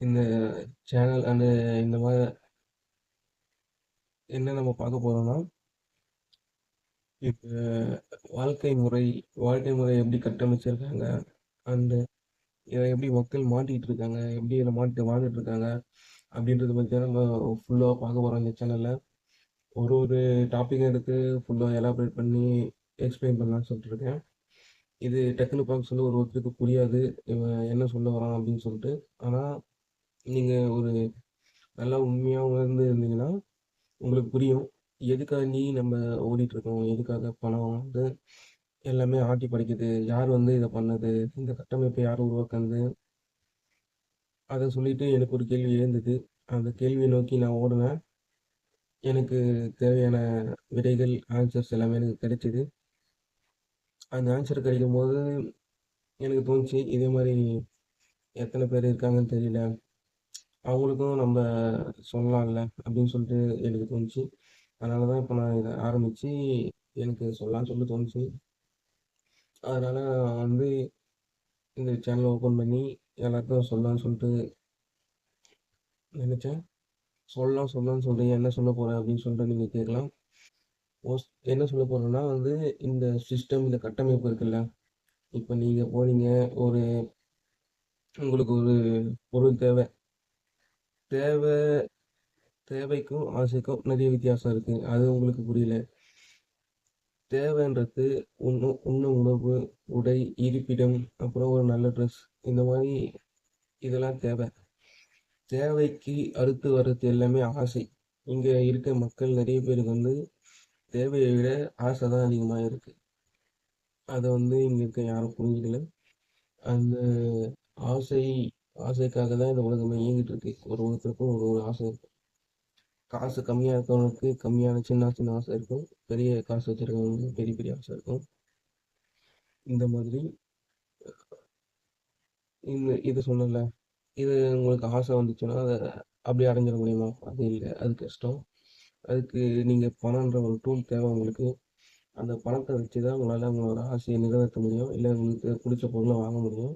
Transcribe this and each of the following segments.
இந்த channel and இந்த மாதிரி என்ன நம்ம பார்க்க போறோம்னா, இப்ப வாழ்க்கை முறை வாழ்க்கை முறை எப்படி கட்டமைச்சிருக்காங்க, அண்டு இதை எப்படி மக்கள் மாட்டிட்டு இருக்காங்க, எப்படி இதில் மாட்டி வாழ்ந்துட்டு இருக்காங்க அப்படின்றத பற்றி தான் நம்ம ஃபுல்லாக பார்க்க போகிறோம் இந்த சேனலில். ஒரு ஒரு டாப்பிக் எடுத்து ஃபுல்லாக எலாபரேட் பண்ணி எக்ஸ்பிளைன் பண்ணலாம்னு சொல்லிட்டு இருக்கேன். இது டக்குன்னு பார்க்க சொல்ல ஒரு ஒருத்தருக்கு புரியாது, இவன் என்ன சொல்ல வரான் அப்படின்னு சொல்லிட்டு. ஆனால் நீங்கள் ஒரு நல்லா உண்மையாக உணர்ந்து இருந்தீங்கன்னா உங்களுக்கு புரியும். எதுக்காண்டி நம்ம ஓடிட்டுருக்கோம், எதுக்காக பணம் வந்து எல்லாமே ஆட்டி படைக்குது, யார் வந்து இதை பண்ணது, இந்த கட்டமைப்பை யார் உருவாக்குனது, அதை சொல்லிட்டு எனக்கு ஒரு கேள்வி எழுந்தது. அந்த கேள்வியை நோக்கி நான் ஓடினேன். எனக்கு தேவையான விடைகள், ஆன்சர்ஸ் எல்லாமே எனக்கு கிடைச்சிது. அந்த ஆன்சர் கிடைக்கும்போது எனக்கு தோணுச்சு, இதே மாதிரி எத்தனை பேர் இருக்காங்கன்னு தெரியல, அவங்களுக்கும் நம்ம சொல்லலாம்ல அப்படின்னு சொல்லிட்டு எனக்கு தோணுச்சு. அதனால தான் இப்போ நான் இதை ஆரம்பித்து எனக்கு சொல்லலாம்னு சொல்லி தோணுச்சு. அதனால் நான் வந்து இந்த சேனலை ஓப்பன் பண்ணி எல்லாருக்கும் சொல்லலாம்னு சொல்லிட்டு நினச்சேன். சொல்லலாம்னு சொல்கிறீங்க, என்ன சொல்ல போகிறேன் அப்படின்னு சொல்லிட்டு நீங்கள் கேட்கலாம். என்ன சொல்ல போகிறேன்னா வந்து, இந்த சிஸ்டம், இந்த கட்டமைப்பு இருக்குல்ல, இப்போ நீங்கள் போனீங்க, ஒரு உங்களுக்கு ஒரு பொருள் தேவை. தேவை தேவைக்கும் ஆசைக்கும் நிறைய வித்தியாசம் இருக்குது. அது உங்களுக்கு புரியல. தேவைன்றது உண்ண உணவு, உடை, இருப்பிடம், அப்புறம் ஒரு நல்ல ட்ரெஸ், இந்த மாதிரி இதெல்லாம் தேவை. தேவைக்கு அடுத்து வர்றது எல்லாமே ஆசை. இங்கே இருக்க மக்கள் நிறைய பேருக்கு வந்து தேவையை விட ஆசை தான் அதிகமாக இருக்குது. அதை வந்து இங்கே இருக்க யாரும் புரிஞ்சுக்கல. அந்த ஆசை ஆசைக்காக தான் இந்த உலகமே இயங்கிட்டு இருக்கு. ஒரு ஒருத்தருக்கும் ஒரு ஒரு ஆசை இருக்கும். காசு கம்மியாக இருக்கவனுக்கு கம்மியான சின்ன சின்ன ஆசை இருக்கும். பெரிய காசு வச்சிருக்கவங்களுக்கு பெரிய பெரிய ஆசை இருக்கும். இந்த மாதிரி இது சொன்னல, இது உங்களுக்கு ஆசை வந்துச்சுன்னா அதை அப்படியே அடைஞ்சிட முடியுமா? அது இல்லை, அது கஷ்டம். அதுக்கு நீங்கள் பணன்ற ஒரு டூல் தேவை உங்களுக்கு. அந்த பணத்தை வச்சு தான் உங்களால் உங்களோட ஆசையை நிறைவேற்ற முடியும், இல்லை உங்களுக்கு பிடிச்ச பொருளை வாங்க முடியும்.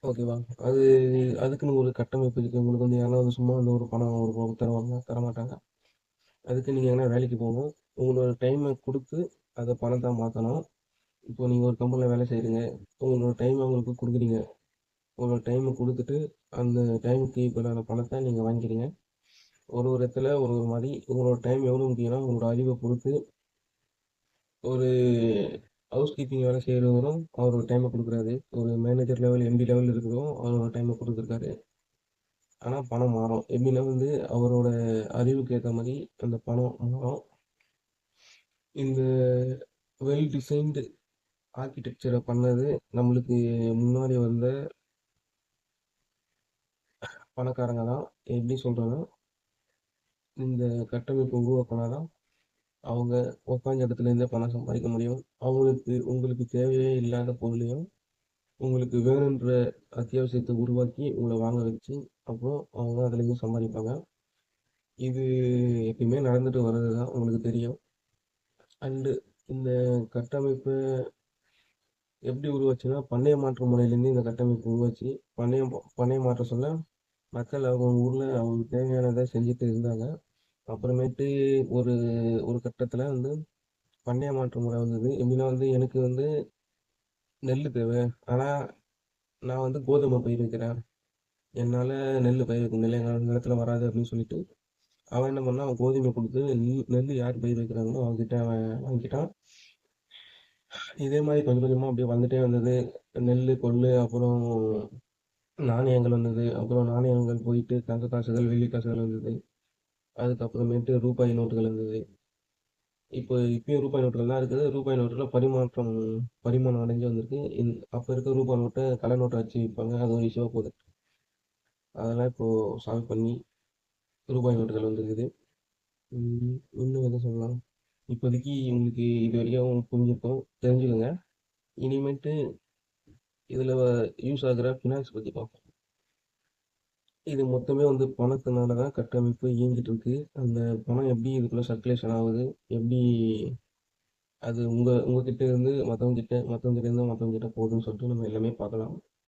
ஓகேவா? அது அதுக்குன்னு ஒரு கட்டமைப்பு இருக்குது. உங்களுக்கு வந்து யாராவது சும்மா வந்து ஒரு பணம் ஒரு ரூபா தருவாங்க? தரமாட்டாங்க. அதுக்கு நீங்கள் எங்கன்னா வேலைக்கு போகணும். உங்களோட டைமை கொடுத்து அதை பணத்தை மாற்றணும். இப்போ நீங்கள் ஒரு கம்பெனியில் வேலை செய்கிறீங்க, உங்களோட டைமை உங்களுக்கு கொடுக்குறீங்க. உங்களோட டைமை கொடுத்துட்டு அந்த டைமுக்கு ஈக்குவலான பணத்தை நீங்கள் வாங்கிக்கிறீங்க. ஒரு ஒரு இடத்துல ஒரு ஒரு மாதிரி உங்களோட டைம் எவ்வளோ முக்கியம்னா, உங்களோட அறிவை பொறுத்து. ஒரு ஹவுஸ் கீப்பிங் வேலை செய்கிறவரும் அவரோட டைமை கொடுக்குறாரு. ஒரு மேனேஜர் லெவல், எம்டி லெவல் இருக்கிறவரும் அவரோட டைமை கொடுத்துருக்காரு. ஆனால் பணம் மாறும். எப்படின்னா வந்து அவரோட அறிவுக்கு ஏற்ற மாதிரி அந்த பணம் மாறும். இந்த வெல் டிசைன்டு ஆர்கிடெக்சரை பண்ணது நம்மளுக்கு முன்னாடி வந்த பணக்காரங்க தான். எப்படி சொல்கிறேன்னா, இந்த கட்டமைப்பை உருவாக்கினா தான் அவங்க உட்காந்த இடத்துலேருந்தே பணம் சம்பாதிக்க முடியும். உங்களுக்கு தேவையே இல்லாத பொருளையும் உங்களுக்கு வேணுன்ற அத்தியாவசியத்தை உருவாக்கி உங்களை வாங்க வச்சு அப்புறம் அவங்க அதுலேருந்து சம்பாதிப்பாங்க. இது எப்பயுமே நடந்துட்டு வர்றது தான், உங்களுக்கு தெரியும். அண்டு இந்த கட்டமைப்பு எப்படி உருவாச்சுன்னா, பண்ணைய மாற்று முறையிலேருந்து இந்த கட்டமைப்பு உருவாச்சு. பண்ணைய மாற்ற சொல்ல மக்கள் அவங்க ஊரில் அவங்களுக்கு தேவையானதை செஞ்சுட்டு இருந்தாங்க. அப்புறமேட்டு ஒரு ஒரு கட்டத்தில் வந்து பண்ணைய மாற்று முறை வந்தது. எப்படின்னா வந்து எனக்கு வந்து நெல் தேவை, ஆனால் நான் வந்து கோதுமை பயிர் வைக்கிறேன், என்னால் நெல் பயிர் வைக்க முடியல, எங்கள் நிலத்துல வராது அப்படின்னு சொல்லிட்டு அவன் என்ன பண்ணான், அவன் கோதுமை கொடுத்து நெல் யார் பயிர் வைக்கிறாங்களோ அவன்கிட்ட அவன் வாங்கிட்டான். இதே மாதிரி கொஞ்சம் கொஞ்சமாக அப்படியே வந்துட்டே வந்தது. நெல், கொள்ளு, அப்புறம் நாணயங்கள் வந்தது. அப்புறம் நாணயங்கள் போயிட்டு தங்க காசுகள், வெள்ளி காசுகள் வந்தது. அதுக்கப்புறமேட்டு ரூபாய் நோட்டுகள் வந்தது. இப்பயும் ரூபாய் நோட்டுகள் தான் இருக்குது. ரூபாய் நோட்டில் பரிமாணம் அடைஞ்சு வந்திருக்கு. அப்போ இருக்க ரூபாய் நோட்டை கலர் நோட்டை வச்சு விற்பாங்க. அது ஒரு இஷ்யூவாக போகுது. அதெல்லாம் இப்போது சால்வ் பண்ணி ரூபாய் நோட்டுகள் வந்துருக்குது. இன்னும் எதை சொல்லலாம்? இப்போதைக்கு உங்களுக்கு இது வரைக்கும் புரிஞ்சிருக்கும், தெரிஞ்சுக்கோங்க. இனிமேட்டு இதில் யூஸ் ஆகிற ஃபினான்ஸ் பற்றி பார்ப்போம். இது மொத்தமே வந்து பணத்தினால தான் கட்டமைப்பு இயங்கிட்டு இருக்கு. அந்த பணம் எப்படி இதுக்குள்ளே சர்க்குலேஷன் ஆகுது, எப்படி அது உங்ககிட்ட இருந்து மற்றவங்க கிட்ட, மற்றவங்க கிட்ட இருந்து மற்றவங்க கிட்ட போகுதுன்னு சொல்லிட்டு நம்ம எல்லாமே பார்க்கலாம்.